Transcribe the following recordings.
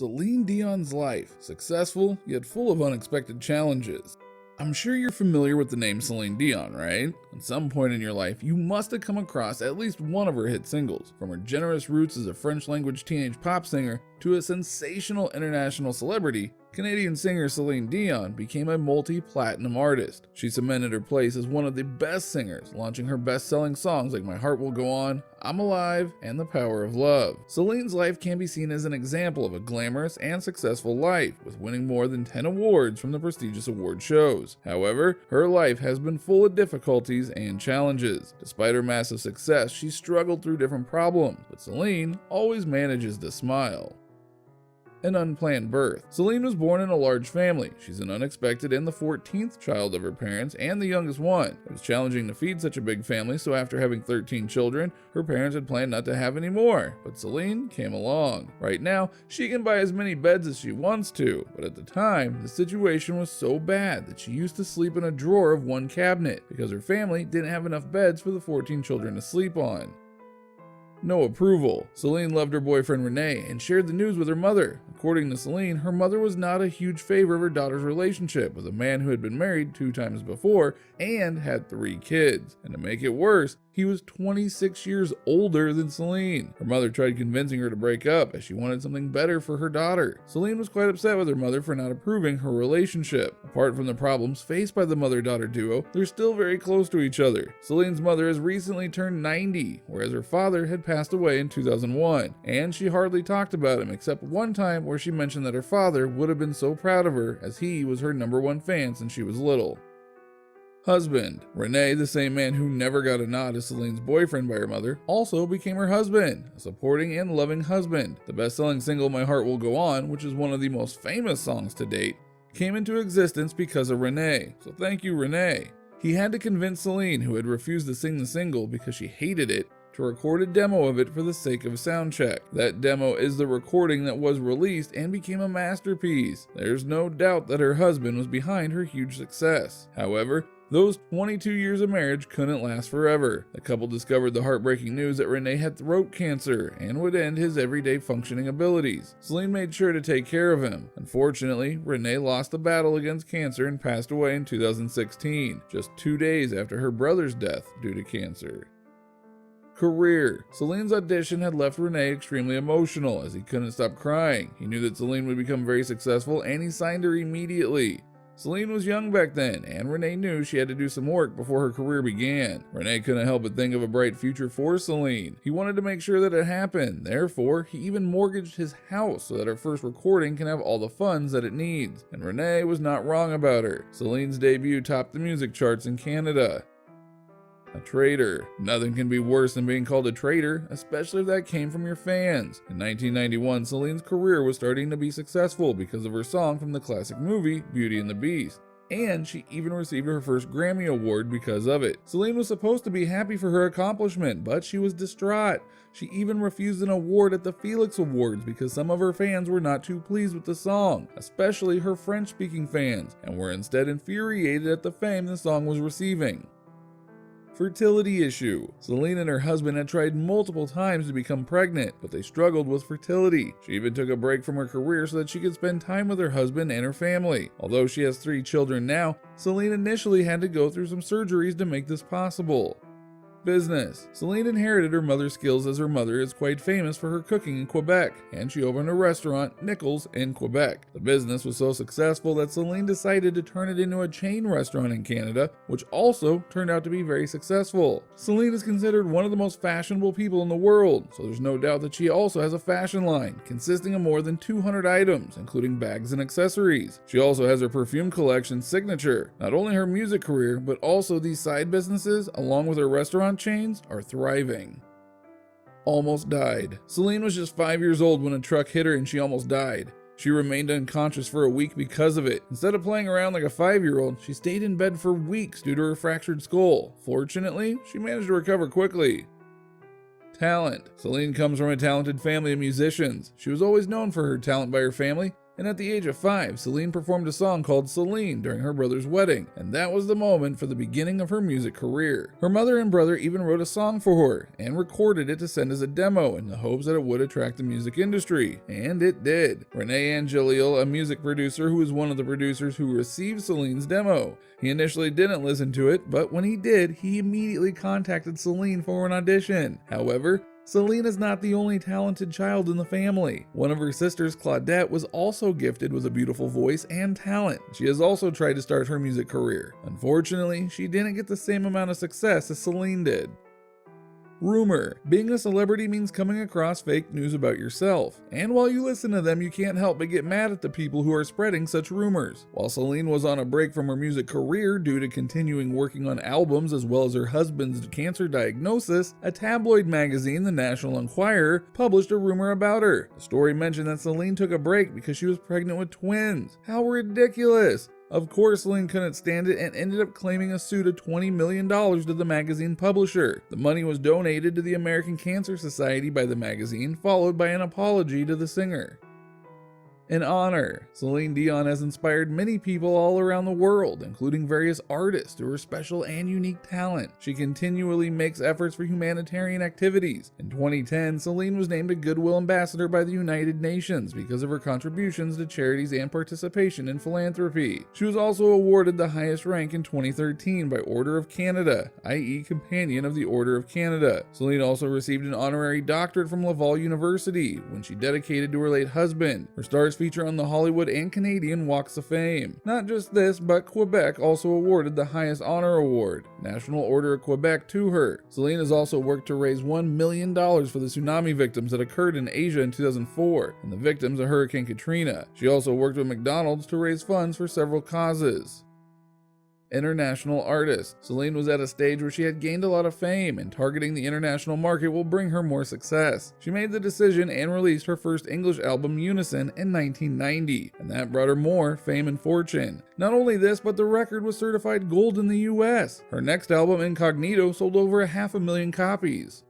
Celine Dion's life, successful yet full of unexpected challenges. I'm sure you're familiar with the name Celine Dion, right? At some point in your life, you must have come across at least one of her hit singles, from her generous roots as a French-language teenage pop singer to a sensational international celebrity. Canadian singer Celine Dion became a multi-platinum artist. She cemented her place as one of the best singers, launching her best-selling songs like My Heart Will Go On, I'm Alive, and The Power of Love. Celine's life can be seen as an example of a glamorous and successful life, with winning more than 10 awards from the prestigious award shows. However, her life has been full of difficulties and challenges. Despite her massive success, she struggled through different problems, but Celine always manages to smile. An unplanned birth. Celine was born in a large family. She's an unexpected and the 14th child of her parents and the youngest one. It was challenging to feed such a big family, so after having 13 children, her parents had planned not to have any more. But Celine came along. Right now, she can buy as many beds as she wants to, but at the time, the situation was so bad that she used to sleep in a drawer of one cabinet because her family didn't have enough beds for the 14 children to sleep on. No approval. Celine loved her boyfriend Rene and shared the news with her mother. According to Celine, her mother was not a huge favor of her daughter's relationship with a man who had been married 2 times before and had 3 kids. And to make it worse, he was 26 years older than Celine. Her mother tried convincing her to break up as she wanted something better for her daughter. Celine was quite upset with her mother for not approving her relationship. Apart from the problems faced by the mother-daughter duo, they're still very close to each other. Celine's mother has recently turned 90, whereas her father had passed away in 2001, and she hardly talked about him except one time where she mentioned that her father would have been so proud of her as he was her #1 fan since she was little. Husband. Rene, the same man who never got a nod as Celine's boyfriend by her mother, also became her husband, a supporting and loving husband. The best-selling single My Heart Will Go On, which is one of the most famous songs to date, came into existence because of Rene, so thank you Rene. He had to convince Celine, who had refused to sing the single because she hated it, to record a demo of it for the sake of a sound check. That demo is the recording that was released and became a masterpiece. There's no doubt that her husband was behind her huge success. However, those 22 years of marriage couldn't last forever. The couple discovered the heartbreaking news that Rene had throat cancer and would end his everyday functioning abilities. Celine made sure to take care of him. Unfortunately, Rene lost the battle against cancer and passed away in 2016, just 2 days after her brother's death due to cancer. Career. Celine's audition had left Rene extremely emotional as he couldn't stop crying. He knew that Celine would become very successful and he signed her immediately. Celine was young back then, and Rene knew she had to do some work before her career began. Rene couldn't help but think of a bright future for Celine. He wanted to make sure that it happened. Therefore, he even mortgaged his house so that her first recording can have all the funds that it needs. And Rene was not wrong about her. Celine's debut topped the music charts in Canada. A traitor. Nothing can be worse than being called a traitor, especially if that came from your fans. In 1991, Celine's career was starting to be successful because of her song from the classic movie Beauty and the Beast. And she even received her first Grammy Award because of it. Celine was supposed to be happy for her accomplishment, but she was distraught. She even refused an award at the Felix Awards because some of her fans were not too pleased with the song, especially her French-speaking fans, and were instead infuriated at the fame the song was receiving. Fertility issue. Celine and her husband had tried multiple times to become pregnant, but they struggled with fertility. She even took a break from her career so that she could spend time with her husband and her family. Although she has 3 children now, Celine initially had to go through some surgeries to make this possible. Business. Celine inherited her mother's skills as her mother is quite famous for her cooking in Quebec, and she opened a restaurant, Nichols, in Quebec. The business was so successful that Celine decided to turn it into a chain restaurant in Canada, which also turned out to be very successful. Celine is considered one of the most fashionable people in the world, so there's no doubt that she also has a fashion line, consisting of more than 200 items, including bags and accessories. She also has her perfume collection Signature. Not only her music career, but also these side businesses, along with her restaurant chains, are thriving. Almost died. Celine was just 5 years old when a truck hit her and she almost died. She remained unconscious for a week because of it. Instead of playing around like a 5-year-old, she stayed in bed for weeks due to her fractured skull. Fortunately, she managed to recover quickly. Talent. Celine comes from a talented family of musicians. She was always known for her talent by her family, And at the age of 5, Celine performed a song called Celine during her brother's wedding, and that was the moment for the beginning of her music career. Her mother and brother even wrote a song for her and recorded it to send as a demo in the hopes that it would attract the music industry, and it did. Rene Angelil, a music producer who was one of the producers who received Celine's demo. He initially didn't listen to it, but when he did, he immediately contacted Celine for an audition. However, Celine is not the only talented child in the family. One of her sisters, Claudette, was also gifted with a beautiful voice and talent. She has also tried to start her music career. Unfortunately, she didn't get the same amount of success as Celine did. Rumor. Being a celebrity means coming across fake news about yourself. And while you listen to them, you can't help but get mad at the people who are spreading such rumors. While Celine was on a break from her music career due to continuing working on albums as well as her husband's cancer diagnosis, a tabloid magazine, the National Enquirer, published a rumor about her. The story mentioned that Celine took a break because she was pregnant with twins. How ridiculous! Of course, Celine couldn't stand it and ended up claiming a suit of $20 million to the magazine publisher. The money was donated to the American Cancer Society by the magazine, followed by an apology to the singer. An honor. Celine Dion has inspired many people all around the world, including various artists through her special and unique talent. She continually makes efforts for humanitarian activities. In 2010, Celine was named a Goodwill Ambassador by the United Nations because of her contributions to charities and participation in philanthropy. She was also awarded the highest rank in 2013 by Order of Canada, i.e. Companion of the Order of Canada. Celine also received an honorary doctorate from Laval University when she dedicated to her late husband. Her stars feature on the Hollywood and Canadian Walks of Fame. Not just this, but Quebec also awarded the highest honor award, National Order of Quebec, to her. Celine has also worked to raise $1 million for the tsunami victims that occurred in Asia in 2004 and the victims of Hurricane Katrina. She also worked with McDonald's to raise funds for several causes. International artist. Celine was at a stage where she had gained a lot of fame, and targeting the international market will bring her more success. She made the decision and released her first English album, Unison, in 1990, and that brought her more fame and fortune. Not only this, but the record was certified gold in the US. Her next album, Incognito, sold over 500,000 copies.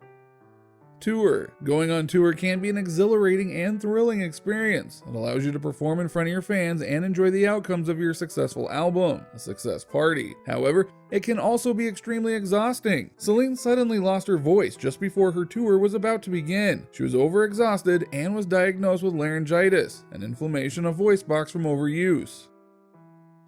Tour. Going on tour can be an exhilarating and thrilling experience. It allows you to perform in front of your fans and enjoy the outcomes of your successful album, a success party. However, it can also be extremely exhausting. Celine suddenly lost her voice just before her tour was about to begin. She was overexhausted and was diagnosed with laryngitis, an inflammation of voice box from overuse.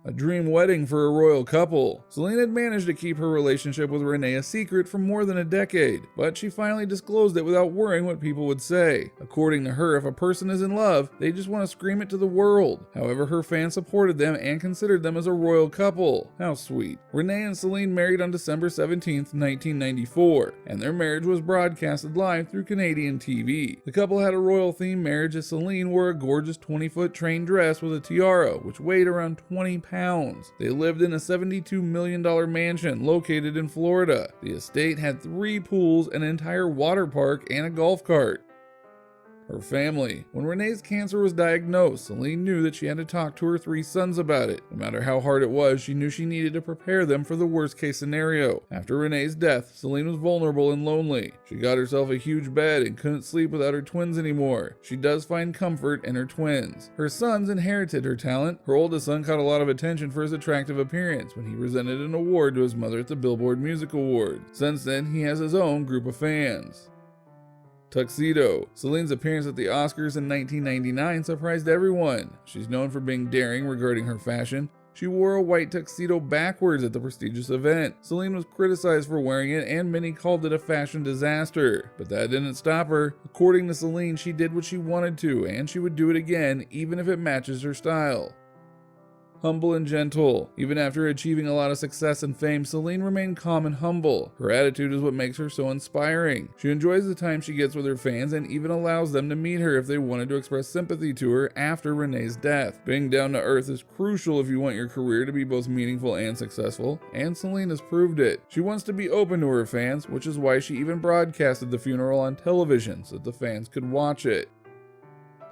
A dream wedding for a royal couple. Celine had managed to keep her relationship with Rene a secret for more than a decade, but she finally disclosed it without worrying what people would say. According to her, if a person is in love, they just want to scream it to the world. However, her fans supported them and considered them as a royal couple. How sweet. Rene and Celine married on December 17, 1994, and their marriage was broadcasted live through Canadian TV. The couple had a royal-themed marriage as Celine wore a gorgeous 20-foot train dress with a tiara, which weighed around 20 pounds. They lived in a $72 million mansion located in Florida. The estate had 3 pools, an entire water park, and a golf cart. Her family. When Rene's cancer was diagnosed, Celine knew that she had to talk to her 3 sons about it. No matter how hard it was, she knew she needed to prepare them for the worst case scenario. After Rene's death, Celine was vulnerable and lonely. She got herself a huge bed and couldn't sleep without her twins anymore. She does find comfort in her twins. Her sons inherited her talent. Her oldest son caught a lot of attention for his attractive appearance when he presented an award to his mother at the Billboard Music Awards. Since then, he has his own group of fans. Tuxedo. Celine's appearance at the Oscars in 1999 surprised everyone. She's known for being daring regarding her fashion. She wore a white tuxedo backwards at the prestigious event. Celine was criticized for wearing it, and many called it a fashion disaster. But that didn't stop her. According to Celine, she did what she wanted to, and she would do it again, even if it matches her style. Humble and gentle. Even after achieving a lot of success and fame, Celine remained calm and humble. Her attitude is what makes her so inspiring. She enjoys the time she gets with her fans and even allows them to meet her if they wanted to express sympathy to her after Rene's death. Being down to earth is crucial if you want your career to be both meaningful and successful, and Celine has proved it. She wants to be open to her fans, which is why she even broadcasted the funeral on television so that the fans could watch it.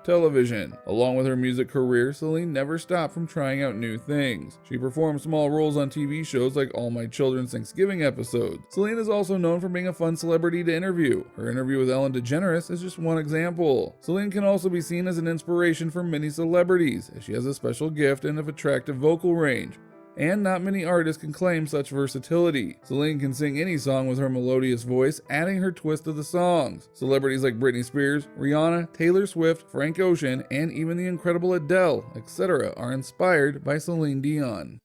television. Along with her music career, Celine never stopped from trying out new things. She performed small roles on TV shows like All My Children's Thanksgiving episodes. Celine is also known for being a fun celebrity to interview. Her interview with Ellen DeGeneres is just one example. Celine can also be seen as an inspiration for many celebrities, as she has a special gift and an attractive vocal range. And not many artists can claim such versatility. Celine can sing any song with her melodious voice, adding her twist to the songs. Celebrities like Britney Spears, Rihanna, Taylor Swift, Frank Ocean, and even the incredible Adele, etc. are inspired by Celine Dion.